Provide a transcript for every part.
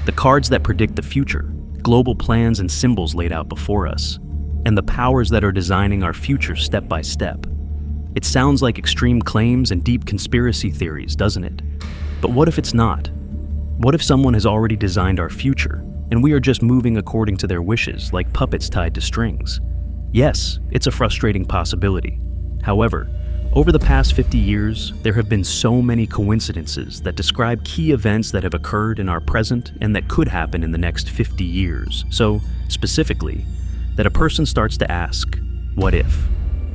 The cards that predict the future, global plans and symbols laid out before us, and the powers that are designing our future step by step. It sounds like extreme claims and deep conspiracy theories, doesn't it? But what if it's not? What if someone has already designed our future, and we are just moving according to their wishes, like puppets tied to strings? Yes, it's a frustrating possibility. However, over the past 50 years, there have been so many coincidences that describe key events that have occurred in our present and that could happen in the next 50 years. So, specifically, that a person starts to ask, what if?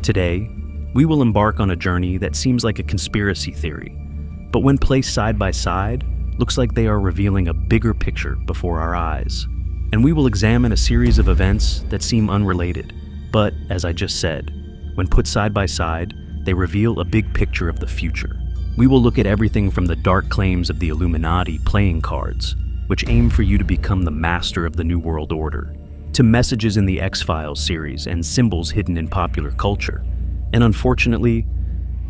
Today, we will embark on a journey that seems like a conspiracy theory, but when placed side by side, looks like they are revealing a bigger picture before our eyes. And we will examine a series of events that seem unrelated, but, as I just said, when put side by side, they reveal a big picture of the future. We will look at everything from the dark claims of the Illuminati playing cards, which aim for you to become the master of the New World Order, to messages in the X-Files series and symbols hidden in popular culture. And unfortunately,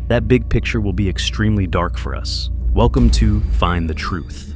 that big picture will be extremely dark for us. Welcome to Find the Truth.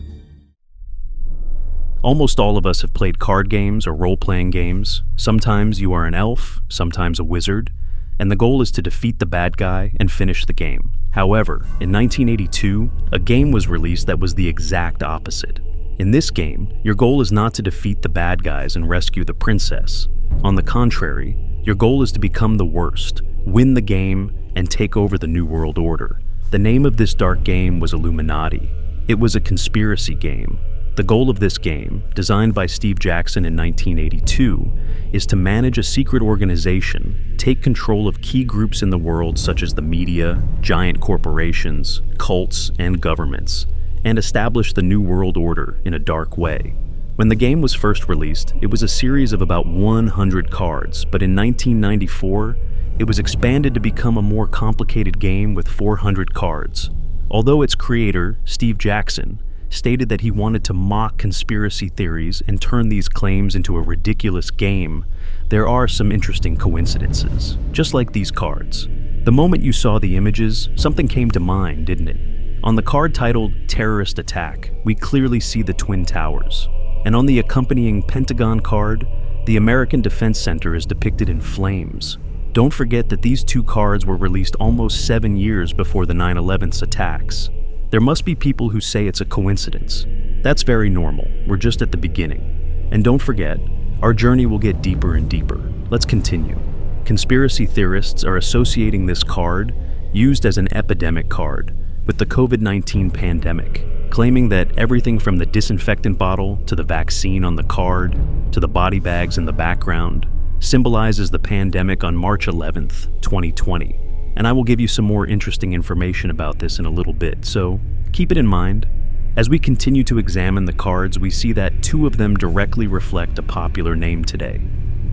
Almost all of us have played card games or role-playing games. Sometimes you are an elf, sometimes a wizard, and the goal is to defeat the bad guy and finish the game. However, in 1982, a game was released that was the exact opposite. In this game, your goal is not to defeat the bad guys and rescue the princess. On the contrary, your goal is to become the worst, win the game, and take over the New World Order. The name of this dark game was Illuminati. It was a conspiracy game. The goal of this game, designed by Steve Jackson in 1982, is to manage a secret organization, take control of key groups in the world such as the media, giant corporations, cults, and governments, and establish the New World Order in a dark way. When the game was first released, it was a series of about 100 cards, but in 1994, it was expanded to become a more complicated game with 400 cards. Although its creator, Steve Jackson, stated that he wanted to mock conspiracy theories and turn these claims into a ridiculous game, there are some interesting coincidences, just like these cards. The moment you saw the images, something came to mind, didn't it? On the card titled Terrorist Attack, we clearly see the Twin Towers. And on the accompanying Pentagon card, the American Defense Center is depicted in flames. Don't forget that these two cards were released almost 7 years before the 9/11's attacks. There must be people who say it's a coincidence. That's very normal. We're just at the beginning. And don't forget, our journey will get deeper and deeper. Let's continue. Conspiracy theorists are associating this card, used as an epidemic card, with the COVID-19 pandemic, claiming that everything from the disinfectant bottle to the vaccine on the card to the body bags in the background symbolizes the pandemic on March 11th, 2020. And I will give you some more interesting information about this in a little bit, so keep it in mind. As we continue to examine the cards, we see that 2 of them directly reflect a popular name today.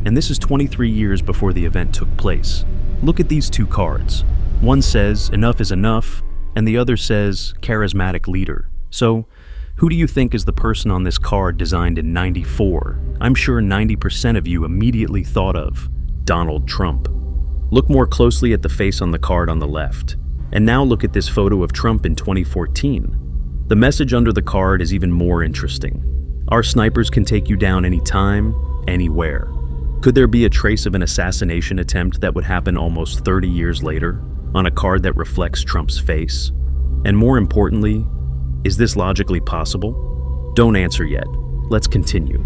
And this is 23 years before the event took place. Look at these 2 cards. One says, "Enough is enough," and the other says, "Charismatic leader." So, who do you think is the person on this card designed in '94? I'm sure 90% of you immediately thought of Donald Trump. Look more closely at the face on the card on the left. And now look at this photo of Trump in 2014. The message under the card is even more interesting. Our snipers can take you down anytime, anywhere. Could there be a trace of an assassination attempt that would happen almost 30 years later on a card that reflects Trump's face? And more importantly, is this logically possible? Don't answer yet. Let's continue.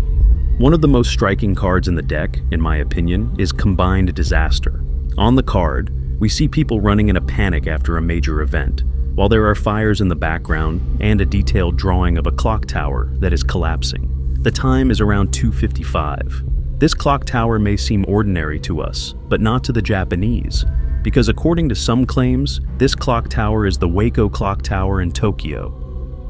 One of the most striking cards in the deck, in my opinion, is Combined Disaster. On the card, we see people running in a panic after a major event, while there are fires in the background and a detailed drawing of a clock tower that is collapsing. The time is around 2:55. This clock tower may seem ordinary to us, but not to the Japanese, because according to some claims, this clock tower is the Waco clock tower in Tokyo.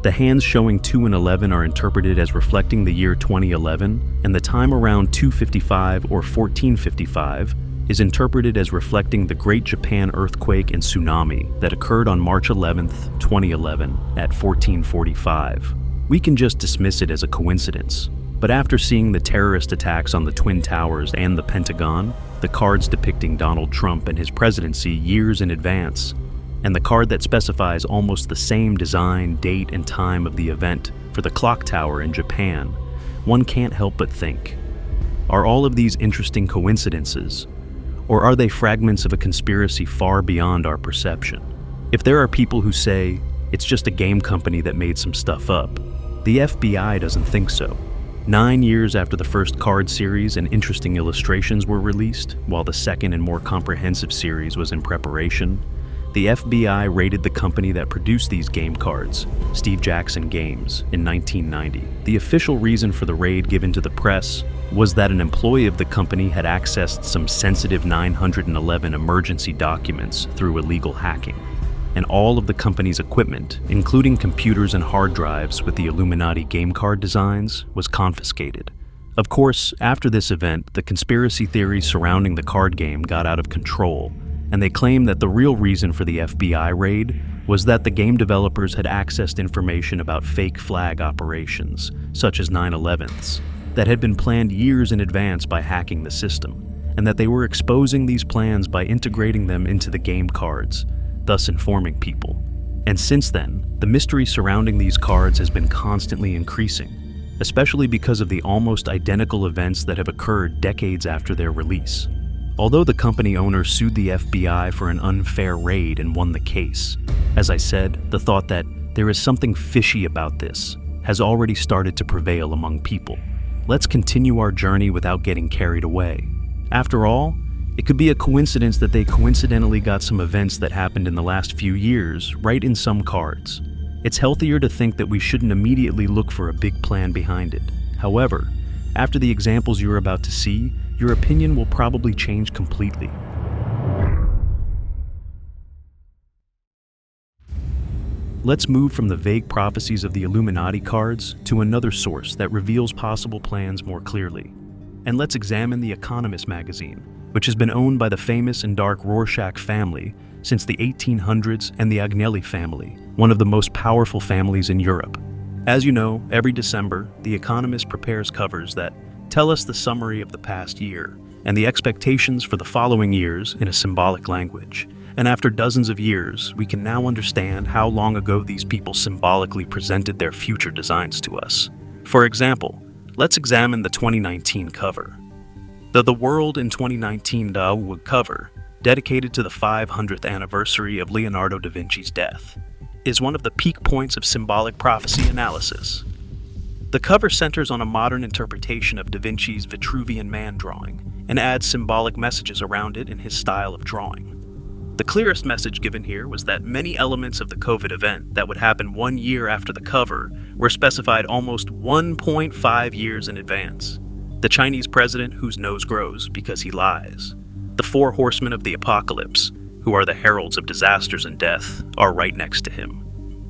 The hands showing 2 and 11 are interpreted as reflecting the year 2011, and the time around 2:55 or 14:55 is interpreted as reflecting the Great Japan earthquake and tsunami that occurred on March 11th, 2011 at 14:45. We can just dismiss it as a coincidence. But after seeing the terrorist attacks on the Twin Towers and the Pentagon, the cards depicting Donald Trump and his presidency years in advance, and the card that specifies almost the same design, date, and time of the event for the clock tower in Japan, one can't help but think, are all of these interesting coincidences, or are they fragments of a conspiracy far beyond our perception? If there are people who say it's just a game company that made some stuff up, the FBI doesn't think so. 9 years after the first card series and interesting illustrations were released, while the second and more comprehensive series was in preparation, the FBI raided the company that produced these game cards, Steve Jackson Games, in 1990. The official reason for the raid given to the press was that an employee of the company had accessed some sensitive 911 emergency documents through illegal hacking, and all of the company's equipment, including computers and hard drives with the Illuminati game card designs, was confiscated. Of course, after this event, the conspiracy theories surrounding the card game got out of control, and they claimed that the real reason for the FBI raid was that the game developers had accessed information about fake flag operations, such as 9/11s, that had been planned years in advance by hacking the system, and that they were exposing these plans by integrating them into the game cards, thus informing people. And since then, the mystery surrounding these cards has been constantly increasing, especially because of the almost identical events that have occurred decades after their release. Although the company owner sued the FBI for an unfair raid and won the case, as I said, the thought that there is something fishy about this has already started to prevail among people. Let's continue our journey without getting carried away. After all, it could be a coincidence that they coincidentally got some events that happened in the last few years right in some cards. It's healthier to think that we shouldn't immediately look for a big plan behind it. However, after the examples you're about to see, your opinion will probably change completely. Let's move from the vague prophecies of the Illuminati cards to another source that reveals possible plans more clearly. And let's examine the Economist magazine, which has been owned by the famous and dark Rorschach family since the 1800s, and the Agnelli family, one of the most powerful families in Europe. As you know, every December, the Economist prepares covers that tell us the summary of the past year and the expectations for the following years in a symbolic language. And after dozens of years, we can now understand how long ago these people symbolically presented their future designs to us. For example, let's examine the 2019 cover. The World in 2019 cover, dedicated to the 500th anniversary of Leonardo da Vinci's death, is one of the peak points of symbolic prophecy analysis. The cover centers on a modern interpretation of da Vinci's Vitruvian Man drawing and adds symbolic messages around it in his style of drawing. The clearest message given here was that many elements of the COVID event that would happen 1 year after the cover were specified almost 1.5 years in advance. The Chinese president whose nose grows because he lies. The 4 horsemen of the apocalypse, who are the heralds of disasters and death, are right next to him.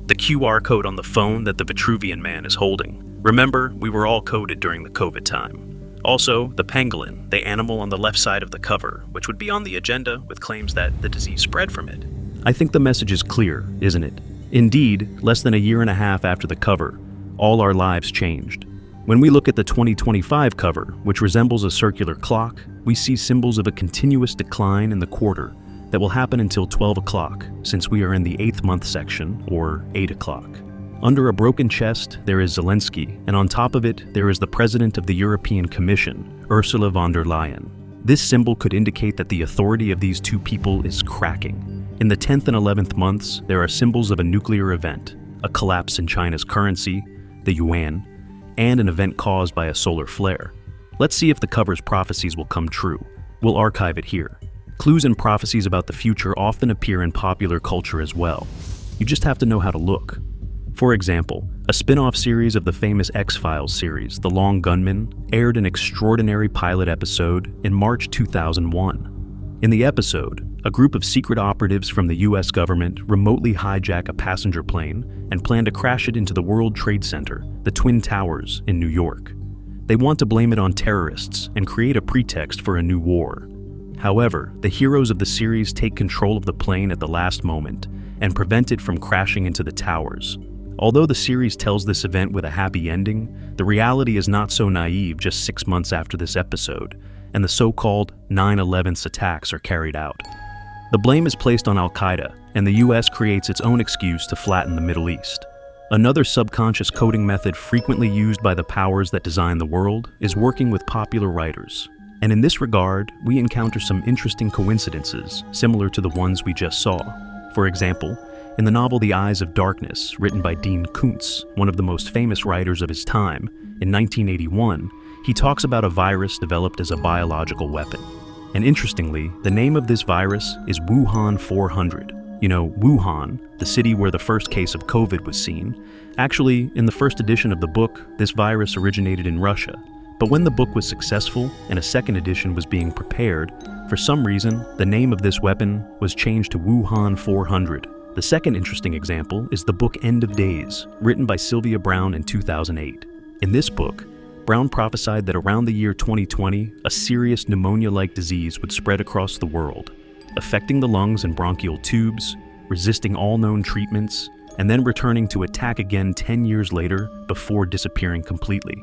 The QR code on the phone that the Vitruvian Man is holding. Remember, we were all coded during the COVID time. Also, the pangolin, the animal on the left side of the cover, which would be on the agenda with claims that the disease spread from it. I think the message is clear, isn't it? Indeed, less than a year and a half after the cover, all our lives changed. When we look at the 2025 cover, which resembles a circular clock, we see symbols of a continuous decline in the quarter that will happen until 12 o'clock, since we are in the 8th month section, or 8 o'clock. Under a broken chest, there is Zelensky, and on top of it, there is the President of the European Commission, Ursula von der Leyen. This symbol could indicate that the authority of these two people is cracking. In the 10th and 11th months, there are symbols of a nuclear event, a collapse in China's currency, the yuan, and an event caused by a solar flare. Let's see if the cover's prophecies will come true. We'll archive it here. Clues and prophecies about the future often appear in popular culture as well. You just have to know how to look. For example, a spin-off series of the famous X-Files series, The Long Gunman, aired an extraordinary pilot episode in March 2001. In the episode, a group of secret operatives from the US government remotely hijack a passenger plane and plan to crash it into the World Trade Center, the Twin Towers, in New York. They want to blame it on terrorists and create a pretext for a new war. However, the heroes of the series take control of the plane at the last moment and prevent it from crashing into the towers. Although the series tells this event with a happy ending, the reality is not so naive just 6 months after this episode, and the so-called 9/11 attacks are carried out. The blame is placed on Al-Qaeda, and the US creates its own excuse to flatten the Middle East. Another subconscious coding method frequently used by the powers that design the world is working with popular writers. And in this regard, we encounter some interesting coincidences similar to the ones we just saw. For example, in the novel The Eyes of Darkness, written by Dean Koontz, one of the most famous writers of his time, in 1981, he talks about a virus developed as a biological weapon. And interestingly, the name of this virus is Wuhan 400. You know, Wuhan, the city where the first case of COVID was seen. Actually, in the first edition of the book, this virus originated in Russia. But when the book was successful and a second edition was being prepared, for some reason, the name of this weapon was changed to Wuhan 400. The second interesting example is the book End of Days, written by Sylvia Browne in 2008. In this book, Browne prophesied that around the year 2020, a serious pneumonia-like disease would spread across the world, affecting the lungs and bronchial tubes, resisting all known treatments, and then returning to attack again 10 years later before disappearing completely.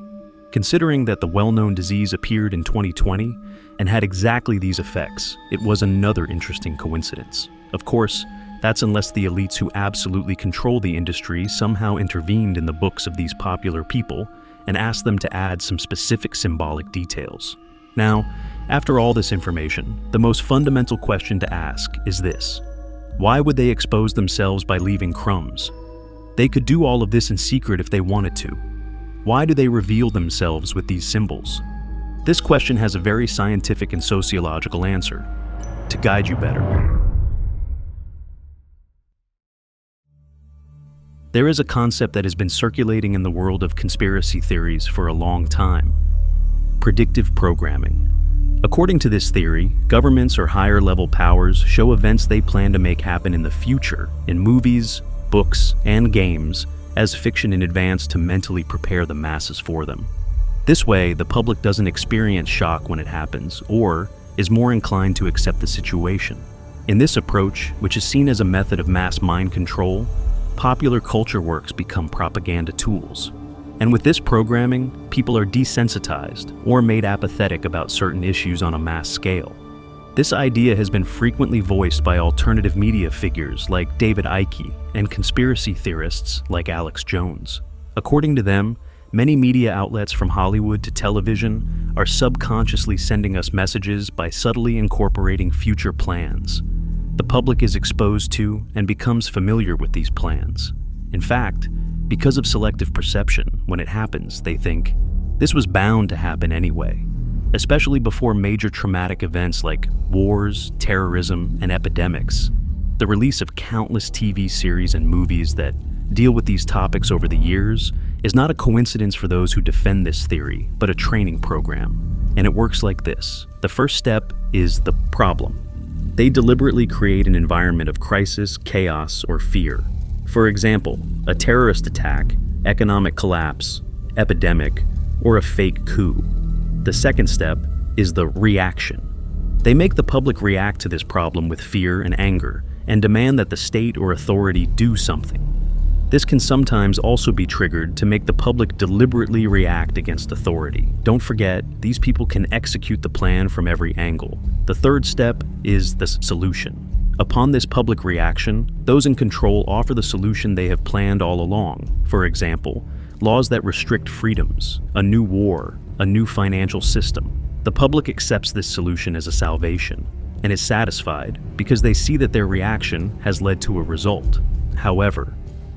Considering that the well-known disease appeared in 2020 and had exactly these effects, it was another interesting coincidence. Of course, that's unless the elites who absolutely control the industry somehow intervened in the books of these popular people and asked them to add some specific symbolic details. Now, after all this information, the most fundamental question to ask is this: why would they expose themselves by leaving crumbs? They could do all of this in secret if they wanted to. Why do they reveal themselves with these symbols? This question has a very scientific and sociological answer: to guide you better. There is a concept that has been circulating in the world of conspiracy theories for a long time: predictive programming. According to this theory, governments or higher-level powers show events they plan to make happen in the future in movies, books, and games as fiction in advance to mentally prepare the masses for them. This way, the public doesn't experience shock when it happens, or is more inclined to accept the situation. In this approach, which is seen as a method of mass mind control, popular culture works become propaganda tools. And with this programming, people are desensitized or made apathetic about certain issues on a mass scale. This idea has been frequently voiced by alternative media figures like David Icke and conspiracy theorists like Alex Jones. According to them, many media outlets from Hollywood to television are subconsciously sending us messages by subtly incorporating future plans. The public is exposed to and becomes familiar with these plans. In fact, because of selective perception, when it happens, they think, this was bound to happen anyway. Especially before major traumatic events like wars, terrorism, and epidemics. The release of countless TV series and movies that deal with these topics over the years is not a coincidence for those who defend this theory, but a training program. And it works like this. The first step is the problem. They deliberately create an environment of crisis, chaos, or fear. For example, a terrorist attack, economic collapse, epidemic, or a fake coup. The second step is the reaction. They make the public react to this problem with fear and anger and demand that the state or authority do something. This can sometimes also be triggered to make the public deliberately react against authority. Don't forget, these people can execute the plan from every angle. The third step is the solution. Upon this public reaction, those in control offer the solution they have planned all along. For example, laws that restrict freedoms, a new war, a new financial system. The public accepts this solution as a salvation and is satisfied because they see that their reaction has led to a result. However,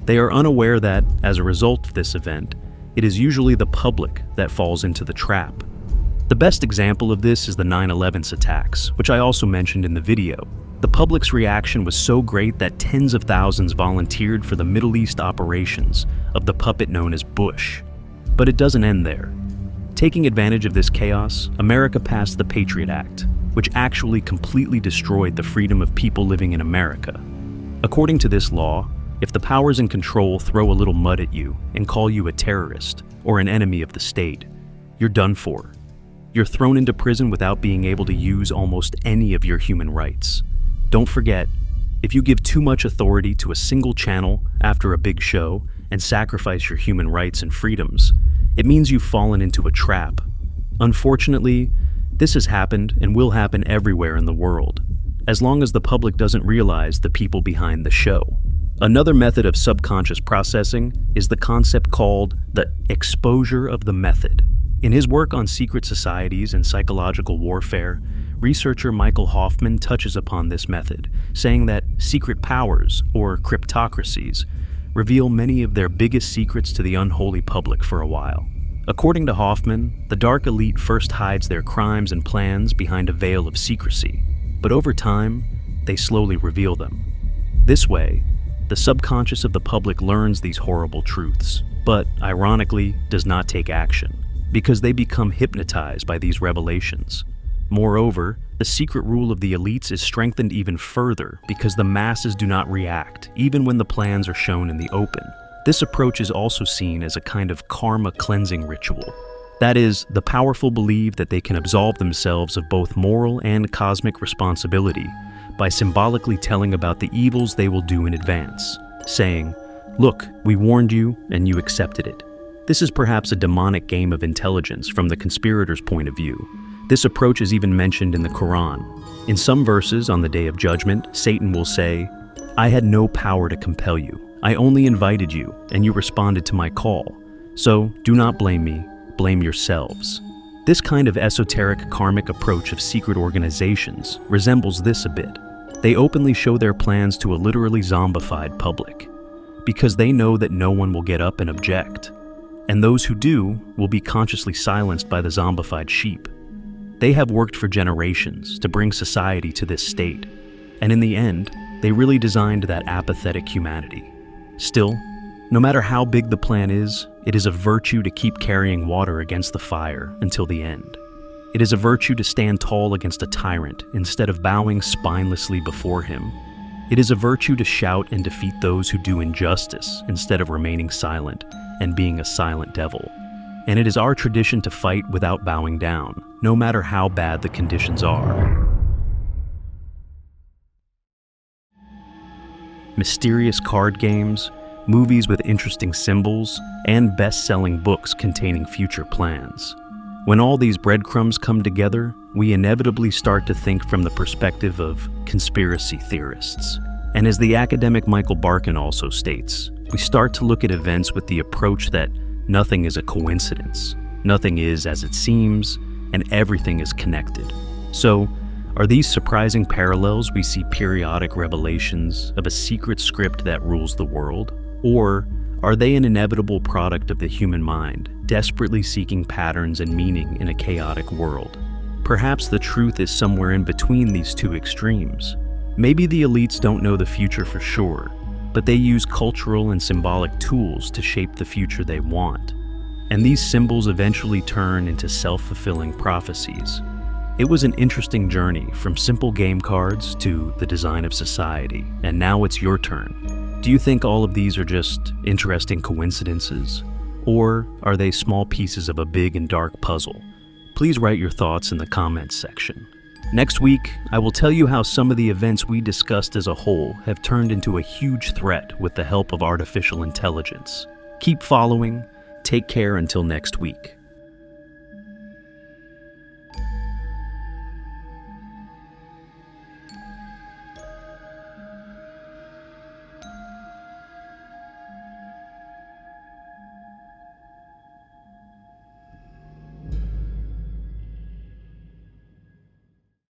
they are unaware that, as a result of this event, it is usually the public that falls into the trap. The best example of this is the 9/11 attacks, which I also mentioned in the video. The public's reaction was so great that tens of thousands volunteered for the Middle East operations of the puppet known as Bush. But it doesn't end there. Taking advantage of this chaos, America passed the Patriot Act, which actually completely destroyed the freedom of people living in America. According to this law, if the powers in control throw a little mud at you and call you a terrorist or an enemy of the state, you're done for. You're thrown into prison without being able to use almost any of your human rights. Don't forget, if you give too much authority to a single channel after a big show and sacrifice your human rights and freedoms, it means you've fallen into a trap. Unfortunately, this has happened and will happen everywhere in the world. as long as the public doesn't realize the people behind the show. Another method of subconscious processing is the concept called the exposure of the method. In his work on secret societies and psychological warfare, researcher Michael Hoffman touches upon this method, saying that secret powers, or cryptocracies, reveal many of their biggest secrets to the unholy public for a while. According to Hoffman, the dark elite first hides their crimes and plans behind a veil of secrecy, but over time, they slowly reveal them. This way, the subconscious of the public learns these horrible truths, but ironically does not take action, because they become hypnotized by these revelations. Moreover, the secret rule of the elites is strengthened even further because the masses do not react, even when the plans are shown in the open. This approach is also seen as a kind of karma cleansing ritual. That is, the powerful believe that they can absolve themselves of both moral and cosmic responsibility by symbolically telling about the evils they will do in advance, saying, "Look, we warned you and you accepted it." This is perhaps a demonic game of intelligence from the conspirator's point of view. This approach is even mentioned in the Quran. In some verses on the Day of Judgment, Satan will say, "I had no power to compel you. I only invited you, and you responded to my call. So do not blame me, blame yourselves." This kind of esoteric karmic approach of secret organizations resembles this a bit. They openly show their plans to a literally zombified public, because they know that no one will get up and object, and those who do will be consciously silenced by the zombified sheep. They have worked for generations to bring society to this state, and in the end, they really designed that apathetic humanity. Still, no matter how big the plan is, it is a virtue to keep carrying water against the fire until the end. It is a virtue to stand tall against a tyrant instead of bowing spinelessly before him. It is a virtue to shout and defeat those who do injustice instead of remaining silent and being a silent devil. And it is our tradition to fight without bowing down, no matter how bad the conditions are. Mysterious card games, movies with interesting symbols, and best-selling books containing future plans. When all these breadcrumbs come together, we inevitably start to think from the perspective of conspiracy theorists. And as the academic Michael Barkin also states, we start to look at events with the approach that nothing is a coincidence, nothing is as it seems, and everything is connected. So, are these surprising parallels we see periodic revelations of a secret script that rules the world? Or are they an inevitable product of the human mind, desperately seeking patterns and meaning in a chaotic world? Perhaps the truth is somewhere in between these two extremes. Maybe the elites don't know the future for sure, but they use cultural and symbolic tools to shape the future they want. And these symbols eventually turn into self-fulfilling prophecies. It was an interesting journey from simple game cards to the design of society, and now it's your turn. Do you think all of these are just interesting coincidences? Or are they small pieces of a big and dark puzzle? Please write your thoughts in the comments section. Next week, I will tell you how some of the events we discussed as a whole have turned into a huge threat with the help of artificial intelligence. Keep following. Take care until next week.